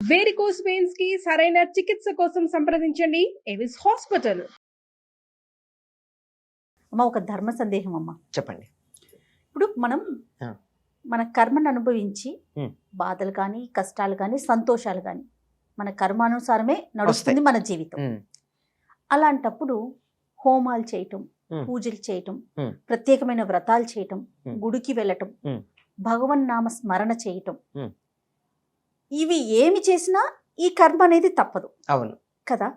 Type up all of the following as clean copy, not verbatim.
Varicose veins కి సరైన చికిత్స కోసం సంప్రదించండి ఎవిస్ హాస్పిటల్. అమ్మ, ఒక ధర్మ సందేహం అమ్మ. చెప్పండి. ఇప్పుడు మనం మన కర్మను అనుభవించి బాధలు కానీ, కష్టాలు కానీ, సంతోషాలు కానీ మన కర్మానుసారమే నడుస్తుంది మన జీవితం. అలాంటప్పుడు హోమాలు చేయటం, పూజలు చేయటం, ప్రత్యేకమైన వ్రతాలు చేయటం, గుడికి వెళ్ళటం, భగవన్ నామ స్మరణ చేయటం, ఇవి ఏమి చేసినా ఈ కర్మ అనేది తప్పదు. అవును కదా.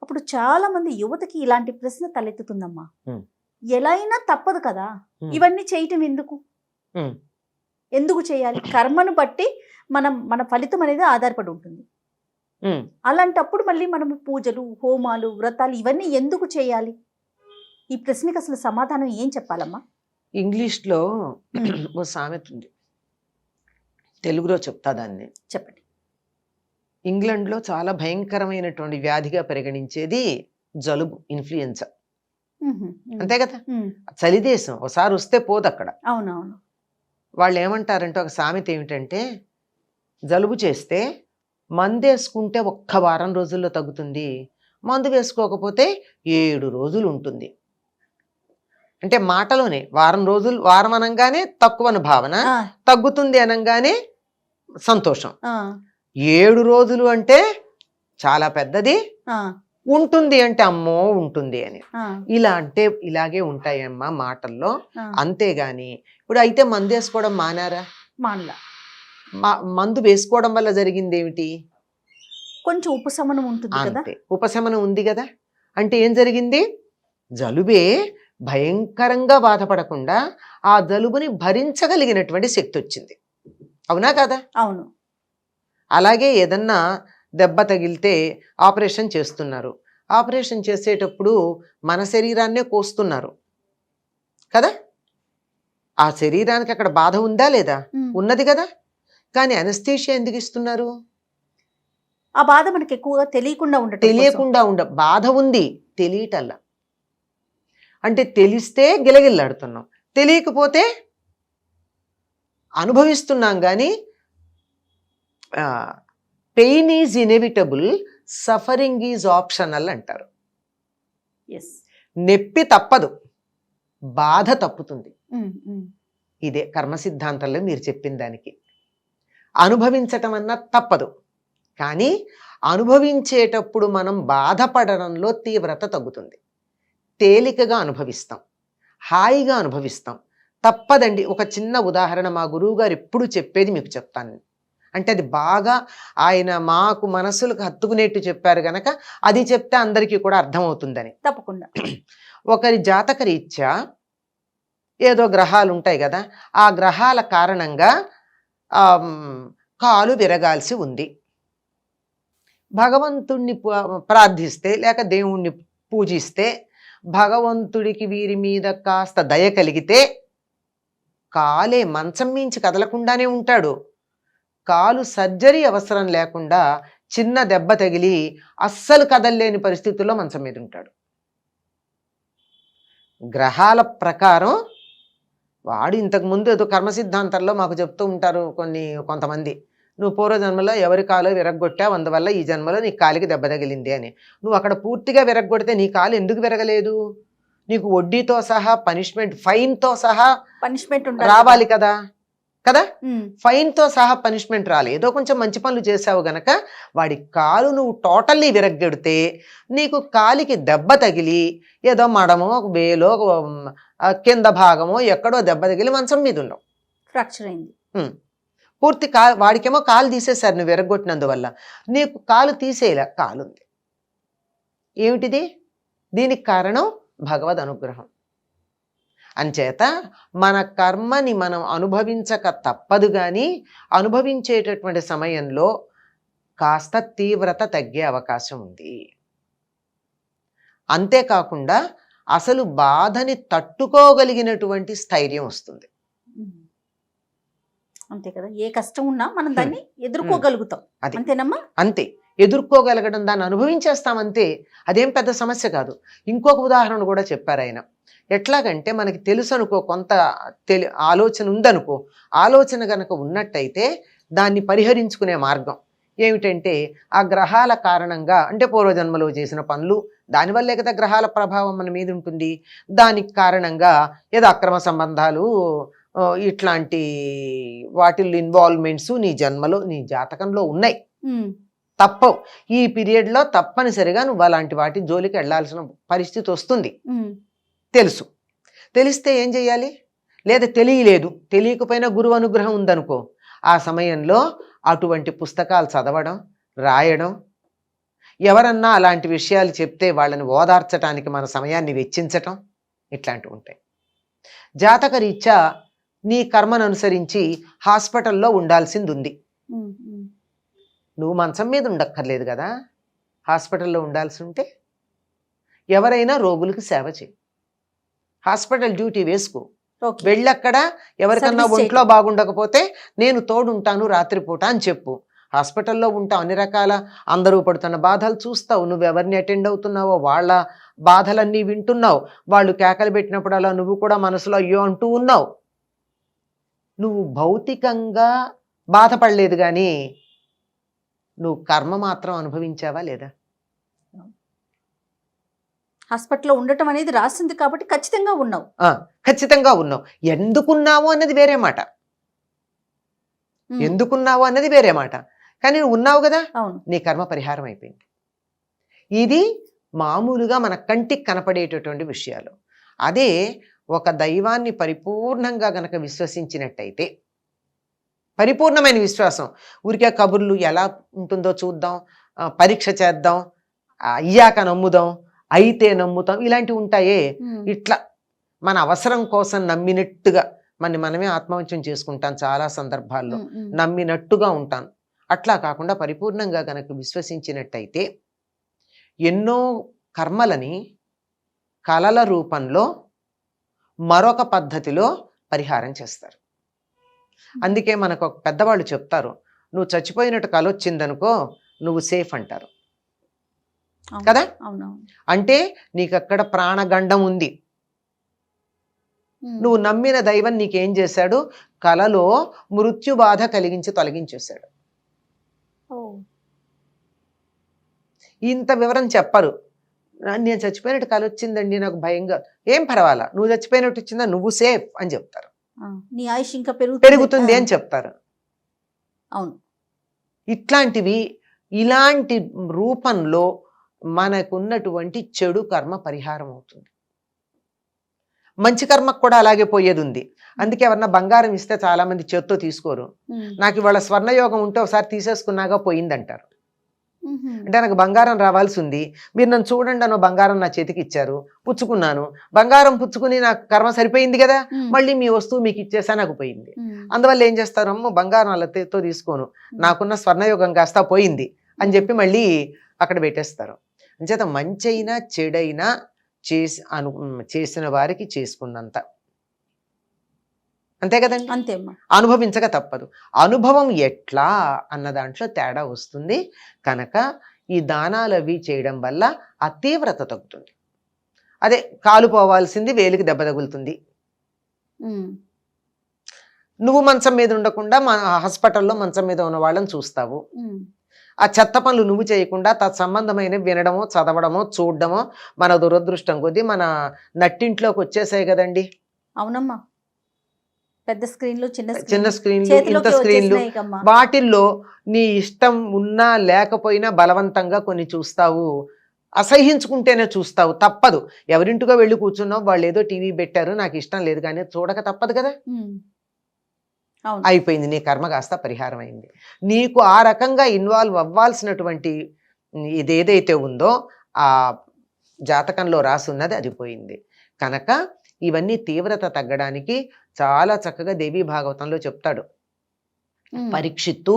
అప్పుడు చాలా మంది యువతకి ఇలాంటి ప్రశ్న తలెత్తుతుందమ్మా, ఎలా అయినా తప్పదు కదా, ఇవన్నీ చేయటం ఎందుకు చేయాలి? కర్మను బట్టి మన ఫలితం అనేది ఆధారపడి ఉంటుంది. అలాంటప్పుడు మళ్ళీ మనం పూజలు, హోమాలు, వ్రతాలు ఇవన్నీ ఎందుకు చేయాలి? ఈ ప్రశ్నకి అసలు సమాధానం ఏం చెప్పాలమ్మా? ఇంగ్లీష్లో ఓ సామెత ఉంది, తెలుగులో చెప్తా దాన్ని. చెప్పండి. ఇంగ్లాండ్లో చాలా భయంకరమైనటువంటి వ్యాధిగా పరిగణించేది జలుబు, ఇన్ఫ్లుయెన్జా. అంతే కదా, చలి దేశం, ఒకసారి వస్తే పోదు అక్కడ. అవునవును. వాళ్ళు ఏమంటారంటే, ఒక సామెత ఏమిటంటే, జలుబు చేస్తే మందు వేసుకుంటే 1 వారం రోజుల్లో తగ్గుతుంది, మందు వేసుకోకపోతే 7 రోజులు ఉంటుంది. అంటే మాటలోనే వారం అనగానే తక్కువని భావన, తగ్గుతుంది అనగానే సంతోషం. 7 రోజులు అంటే చాలా పెద్దది, ఉంటుంది అంటే అమ్మో ఉంటుంది అని. ఇలాగే ఉంటాయమ్మా మాటల్లో. అంతేగాని ఇప్పుడు అయితే మందు వేసుకోవడం మానారా? మందు వేసుకోవడం వల్ల జరిగింది ఏమిటి? కొంచెం ఉపశమనం ఉంటుంది కదా. ఉపశమనం ఉంది కదా. అంటే ఏం జరిగింది? జలుబే భయంకరంగా బాధపడకుండా ఆ జలుబుని భరించగలిగినటువంటి శక్తి వచ్చింది. అవునా కదా? అవును. అలాగే ఏదన్నా దెబ్బ తగిలితే ఆపరేషన్ చేస్తున్నారు. ఆపరేషన్ చేసేటప్పుడు మన శరీరాన్నే కోస్తున్నారు కదా. ఆ శరీరానికి అక్కడ బాధ ఉందా లేదా? ఉన్నది కదా. కానీ అనస్థీషియా ఎందుకు ఇస్తున్నారు? ఆ బాధ మనకి ఎక్కువగా తెలియకుండా బాధ ఉంది, తెలియటల్లా. అంటే తెలిస్తే గిలగిల్లాడుతున్నాం, తెలియకపోతే అనుభవిస్తున్నాం. కానీ pain is inevitable, suffering is optional అంటారు. నొప్పి తప్పదు, బాధ తప్పుతుంది. ఇదే కర్మ సిద్ధాంతంలో మీరు చెప్పిన దానికి. అనుభవించటం అన్నా తప్పదు, కానీ అనుభవించేటప్పుడు మనం బాధపడడంలో తీవ్రత తగ్గుతుంది. తేలికగా అనుభవిస్తాం, హాయిగా అనుభవిస్తాం. తప్పదండి. ఒక చిన్న ఉదాహరణ మా గురువు గారు ఎప్పుడు చెప్పేది మీకు చెప్తాను. అంటే అది బాగా ఆయన మాకు మనసులకు హత్తుకునేట్టు చెప్పారు గనక అది చెప్తే అందరికీ కూడా అర్థమవుతుందని. తప్పకుండా. ఒకరి జాతక రీత్యా ఏదో గ్రహాలు ఉంటాయి కదా, ఆ గ్రహాల కారణంగా కాలు విరగాల్సి ఉంది. భగవంతుణ్ణి ప్రార్థిస్తే లేక దేవుణ్ణి పూజిస్తే భగవంతుడికి వీరి మీద కాస్త దయ కలిగితే కాలే మంచం మించి కదలకుండానే ఉంటాడు. కాలు సర్జరీ అవసరం లేకుండా చిన్న దెబ్బ తగిలి అస్సలు కదలలేని పరిస్థితుల్లో మంచం మీద ఉంటాడు. గ్రహాల ప్రకారం వాడు ఇంతకుముందు ఏదో కర్మ సిద్ధాంతంలో మాకు చెప్తూ ఉంటారు కొంతమంది, నువ్వు పూర్వజన్మలో ఎవరి కాలు విరగొట్టావు, అందువల్ల ఈ జన్మలో నీ కాలికి దెబ్బ తగిలింది అని. నువ్వు అక్కడ పూర్తిగా విరగొడితే నీ కాలు ఎందుకు విరగలేదు? నీకు వడ్డీతో సహా పనిష్మెంట్, ఫైన్తో సహా పనిష్మెంట్ రావాలి కదా. ఫైన్తో సహా పనిష్మెంట్ రాలి. ఏదో కొంచెం మంచి పనులు చేసావు గనక వాడి కాలు నువ్వు టోటల్లీ విరగ్గొడితే నీకు కాలికి దెబ్బ తగిలి ఏదో మడమో వేలో కింద భాగమో ఎక్కడో దెబ్బ తగిలి మంచం మీద ఉండవు, ఫ్రాక్చర్ అయింది. పూర్తి వాడికేమో కాలు తీసేశారు నువ్వు విరగొట్టినందువల్ల. నీకు కాలు తీసేయలే, కాలుంది. ఏమిటిది? దీనికి కారణం భగవద్ అనుగ్రహం. అంచేత మన కర్మని మనం అనుభవించక తప్పదు. కానీ అనుభవించేటటువంటి సమయంలో కాస్త తీవ్రత తగ్గే అవకాశం ఉంది. అంతేకాకుండా అసలు బాధని తట్టుకోగలిగినటువంటి స్థైర్యం వస్తుంది. అంతే కదా. ఏ కష్టం ఉన్నా మనం దాన్ని ఎదుర్కోగలుగుతాం. అంతేనమ్మా? అంతే, ఎదుర్కోగలగడం, దాన్ని అనుభవించేస్తామంతే. అదేం పెద్ద సమస్య కాదు. ఇంకొక ఉదాహరణ కూడా చెప్పారు ఆయన. ఎట్లాగంటే మనకి తెలుసు అనుకో, కొంత ఆలోచన ఉందనుకో, ఆలోచన గనక ఉన్నట్టయితే దాన్ని పరిహరించుకునే మార్గం ఏమిటంటే ఆ గ్రహాల కారణంగా, అంటే పూర్వజన్మలో చేసిన పనులు, దానివల్లే కదా గ్రహాల ప్రభావం మన మీద ఉంటుంది. దానికి కారణంగా ఏదో అక్రమ సంబంధాలు, ఇట్లాంటి వాటిల్లో ఇన్వాల్వ్మెంట్స్ నీ జన్మలో, నీ జాతకంలో ఉన్నాయి. తప్పవు. ఈ పీరియడ్లో తప్పనిసరిగా నువ్వు అలాంటి వాటి జోలికి వెళ్ళాల్సిన పరిస్థితి వస్తుంది. తెలుసు. తెలిస్తే ఏం చెయ్యాలి? లేదా తెలియలేదు, తెలియకపోయినా గురువు అనుగ్రహం ఉందనుకో, ఆ సమయంలో అటువంటి పుస్తకాలు చదవడం, రాయడం, ఎవరన్నా అలాంటి విషయాలు చెప్తే వాళ్ళని ఓదార్చడానికి మన సమయాన్ని వెచ్చించటం, ఇట్లాంటివి ఉంటాయి. జాతక రీత్యా నీ కర్మను అనుసరించి హాస్పిటల్లో ఉండాల్సింది ఉంది. నువ్వు మంచం మీద ఉండక్కర్లేదు కదా, హాస్పిటల్లో ఉండాల్సి ఉంటే ఎవరైనా రోగులకు సేవ చేయి, హాస్పిటల్ డ్యూటీ వేసుకో, వెళ్ళక్కడ ఎవరికన్నా ఒంట్లో బాగుండకపోతే నేను తోడుంటాను రాత్రిపూట అని చెప్పు. హాస్పిటల్లో ఉంటావు, అన్ని రకాల అందరూ పడుతున్న బాధలు చూస్తావు, నువ్వెవరిని అటెండ్ అవుతున్నావో వాళ్ళ బాధలన్నీ వింటున్నావు, వాళ్ళు కేకలు పెట్టినప్పుడు అలా నువ్వు కూడా మనసులో అయ్యో అంటూ ఉన్నావు. నువ్వు భౌతికంగా బాధపడలేదు కానీ నువ్వు కర్మ మాత్రం అనుభవించావా లేదా? హాస్పిటల్లో ఉండటం అనేది రాసింది కాబట్టి ఖచ్చితంగా ఉన్నావు. ఖచ్చితంగా ఉన్నావు. ఎందుకున్నావు అన్నది వేరే మాట, ఎందుకున్నావు అన్నది వేరే మాట, కానీ నువ్వు ఉన్నావు కదా, నీ కర్మ పరిహారం అయిపోయింది. ఇది మామూలుగా మన కంటికి కనపడేటటువంటి విషయాలు. అదే ఒక దైవాన్ని పరిపూర్ణంగా గనక విశ్వసించినట్టయితే, పరిపూర్ణమైన విశ్వాసం, ఊరికే కబుర్లు ఎలా ఉంటుందో చూద్దాం, పరీక్ష చేద్దాం, అయ్యాక నమ్ముదాం, అయితే నమ్ముతాం, ఇలాంటివి ఉంటాయే, ఇట్లా మన అవసరం కోసం నమ్మినట్టుగా మనమే ఆత్మవంచం చేసుకుంటాం చాలా సందర్భాల్లో, నమ్మినట్టుగా ఉంటాను. అట్లా కాకుండా పరిపూర్ణంగా గనక విశ్వసించినట్టయితే ఎన్నో కర్మలని కళల రూపంలో మరొక పద్ధతిలో పరిహారం చేస్తారు. అందుకే మనకు ఒక పెద్దవాళ్ళు చెప్తారు, నువ్వు చచ్చిపోయినట్టు కల వచ్చిందనుకో నువ్వు సేఫ్ అంటారు కదా. అంటే నీకు అక్కడ ప్రాణగండం ఉంది, నువ్వు నమ్మిన దైవం నీకేం చేశాడు, కలలో మృత్యు బాధ కలిగించి తొలగించేశాడు. ఇంత వివరం చెప్పరు. నేను చచ్చిపోయినట్టు కల వచ్చిందండి నాకు భయంగా, ఏం పర్వాలా, నువ్వు చచ్చిపోయినట్టు వచ్చిందా, నువ్వు సేఫ్ అని చెప్తారు. నీ ఆయుష్ ఇంకా పెరుగుతుంది అని చెప్తారు. అవును, ఇట్లాంటివి, ఇలాంటి రూపంలో మనకున్నటువంటి చెడు కర్మ పరిహారం అవుతుంది. మంచి కర్మకు కూడా అలాగే పోయేది ఉంది. అందుకే ఎవరన్నా బంగారం ఇస్తే చాలా మంది చేత్తో తీసుకోరు. నాకు ఇవాళ స్వర్ణయోగం ఉంటే ఒకసారి తీసేసుకున్నాగా పోయిందంటారు. అంటే నాకు బంగారం రావాల్సి ఉంది, మీరు నన్ను చూడండి అన్న బంగారం నా చేతికి ఇచ్చారు, పుచ్చుకున్నాను, బంగారం పుచ్చుకుని నాకు కర్మ సరిపోయింది కదా, మళ్ళీ మీ వస్తువు మీకు ఇచ్చేసా నాకు పోయింది. అందువల్ల ఏం చేస్తారు, అమ్మో బంగారం అలా చేత్తో తీసుకోను, నాకున్న స్వర్ణయోగం కాస్త పోయింది అని చెప్పి మళ్ళీ అక్కడ పెట్టేస్తారు. అంచేత మంచైనా చెడైనా చేసిన వారికి చేసుకున్నంత, అంతే కదండి, అంతే, అనుభవించక తప్పదు. అనుభవం ఎట్లా అన్న దాంట్లో తేడా వస్తుంది కనుక ఈ దానాలు అవి చేయడం వల్ల ఆ తీవ్రత తగ్గుతుంది. అదే కాలు పోవాల్సింది వేలికి దెబ్బ తగులుతుంది. నువ్వు మంచం మీద ఉండకుండా హాస్పిటల్లో మంచం మీద ఉన్న వాళ్ళని చూస్తావు. ఆ చెత్త పనులు నువ్వు చేయకుండా తత్సంబంధమైన వినడమో చదవడమో చూడడమో మన దురదృష్టం కొద్దీ మన నట్టింట్లోకి వచ్చేసాయి కదండి. అవునమ్మా, పెద్ద స్క్రీన్లు, చిన్న స్క్రీన్లు, ఇంత స్క్రీన్లు, వాటిల్లో నీ ఇష్టం ఉన్నా లేకపోయినా బలవంతంగా కొన్ని చూస్తావు, అసహ్యించుకుంటేనే చూస్తావు, తప్పదు. ఎవరింటికో వెళ్ళి కూర్చున్నావు, వాళ్ళు ఏదో టీవీ పెట్టారు నాకు ఇష్టం లేదు కానీ చూడక తప్పదు కదా. అయిపోయింది, నీ కర్మ కాస్త పరిహారం అయింది. నీకు ఆ రకంగా ఇన్వాల్వ్ అవ్వాల్సినటువంటి ఇదేదైతే ఉందో ఆ జాతకంలో రాసున్నది అది పోయింది కనుక ఇవన్నీ తీవ్రత తగ్గడానికి చాలా చక్కగా దేవీ భాగవతంలో చెప్తాడు. పరీక్షిత్తు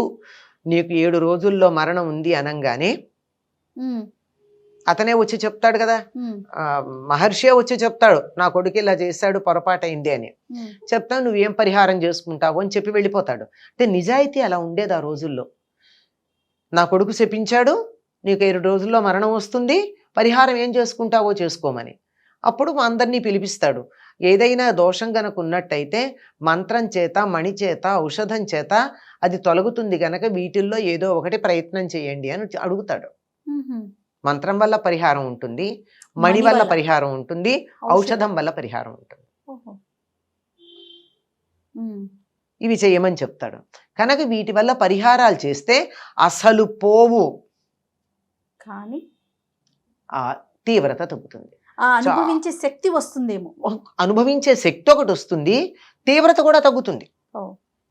నీకు 7 రోజుల్లో మరణం ఉంది అనంగానే అతనే వచ్చి చెప్తాడు కదా, మహర్షే వచ్చి చెప్తాడు, నా కొడుకు ఇలా చేశాడు పొరపాటైంది అని చెప్తావు, నువ్వేం పరిహారం చేసుకుంటావు అని చెప్పి వెళ్ళిపోతాడు. అంటే నిజాయితీ అలా ఉండేది ఆ రోజుల్లో. నా కొడుకు శపించాడు, నీకు 7 రోజుల్లో మరణం వస్తుంది, పరిహారం ఏం చేసుకుంటావో చేసుకోమని. అప్పుడు అందరినీ పిలిపిస్తాడు. ఏదైనా దోషం గనక ఉన్నట్టయితే మంత్రం చేత, మణి చేత, ఔషధం చేత అది తొలగుతుంది గనక వీటిల్లో ఏదో ఒకటి ప్రయత్నం చేయండి అని అడుగుతాడు. మంత్రం వల్ల పరిహారం ఉంటుంది, మణి వల్ల పరిహారం ఉంటుంది, ఔషధం వల్ల పరిహారం ఉంటుంది. ఇవి చేయమని చెప్తాడు. కనుక వీటి వల్ల పరిహారాలు చేస్తే అసలు పోవు, కానీ ఆ తీవ్రత తగ్గుతుంది. అనుభవించే శక్తి వస్తుందేమో. అనుభవించే శక్తి ఒకటి వస్తుంది, తీవ్రత కూడా తగ్గుతుంది.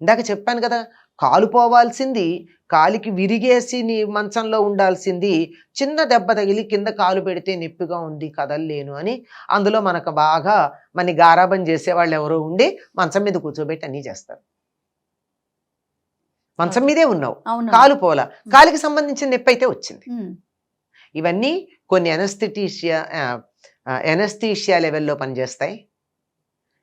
ఇందాక చెప్పాను కదా, కాలు పోవాల్సింది, కాలికి విరిగేసి నీ మంచంలో ఉండాల్సింది చిన్న దెబ్బ తగిలి కింద కాలు పెడితే నొప్పిగా ఉంది కదలలేను అని అందులో మనకు బాగా మన గారాబం చేసేవాళ్ళు ఎవరో ఉండి మంచం మీద కూర్చోబెట్టి అన్నీ చేస్తారు. మంచం మీదే ఉన్నావు, కాలు పోలా, కాలికి సంబంధించిన నొప్పి అయితే వచ్చింది. ఇవన్నీ కొన్ని ఎనస్థీషియా లెవెల్లో పనిచేస్తాయి,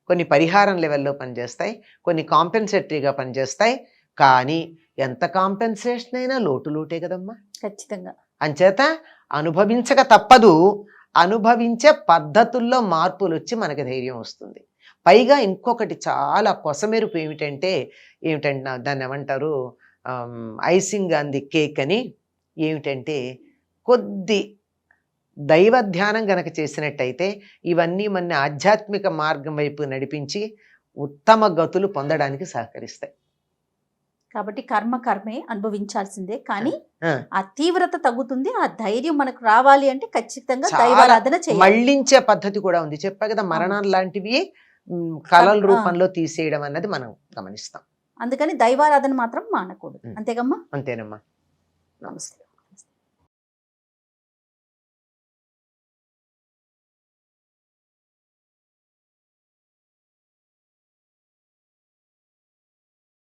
కొన్ని పరిహారం లెవెల్లో పనిచేస్తాయి, కొన్ని కాంపెన్సేటరీగా పనిచేస్తాయి. కానీ ఎంత కాంపెన్సేషన్ అయినా లోటు లోటే కదమ్మా. ఖచ్చితంగా. అంచేత అనుభవించక తప్పదు, అనుభవించే పద్ధతుల్లో మార్పులు వచ్చి మనకి ధైర్యం వస్తుంది. పైగా ఇంకొకటి చాలా కొసమెరుపు ఏమిటంటే దాన్ని ఏమంటారు, ఐసింగ్ ఆన్ ది కేక్ అని. ఏమిటంటే కొద్ది దైవ ధ్యానం గనక చేసినట్టయితే ఇవన్నీ మన ఆధ్యాత్మిక మార్గం వైపు నడిపించి ఉత్తమ గతులు పొందడానికి సహకరిస్తాయి. కాబట్టి కర్మే అనుభవించాల్సిందే, కానీ ఆ తీవ్రత తగ్గుతుంది. ఆ ధైర్యం మనకు రావాలి అంటే ఖచ్చితంగా దైవారాధన చేయాలి. మళ్ళించే పద్ధతి కూడా ఉంది. చెప్పా కదా, మరణాలు లాంటివి కళల రూపంలో తీసేయడం అన్నది మనం గమనిస్తాం. అందుకని దైవారాధన మాత్రం మానకూడదు. అంతేగమ్మా? అంతేనమ్మా. నమస్తే.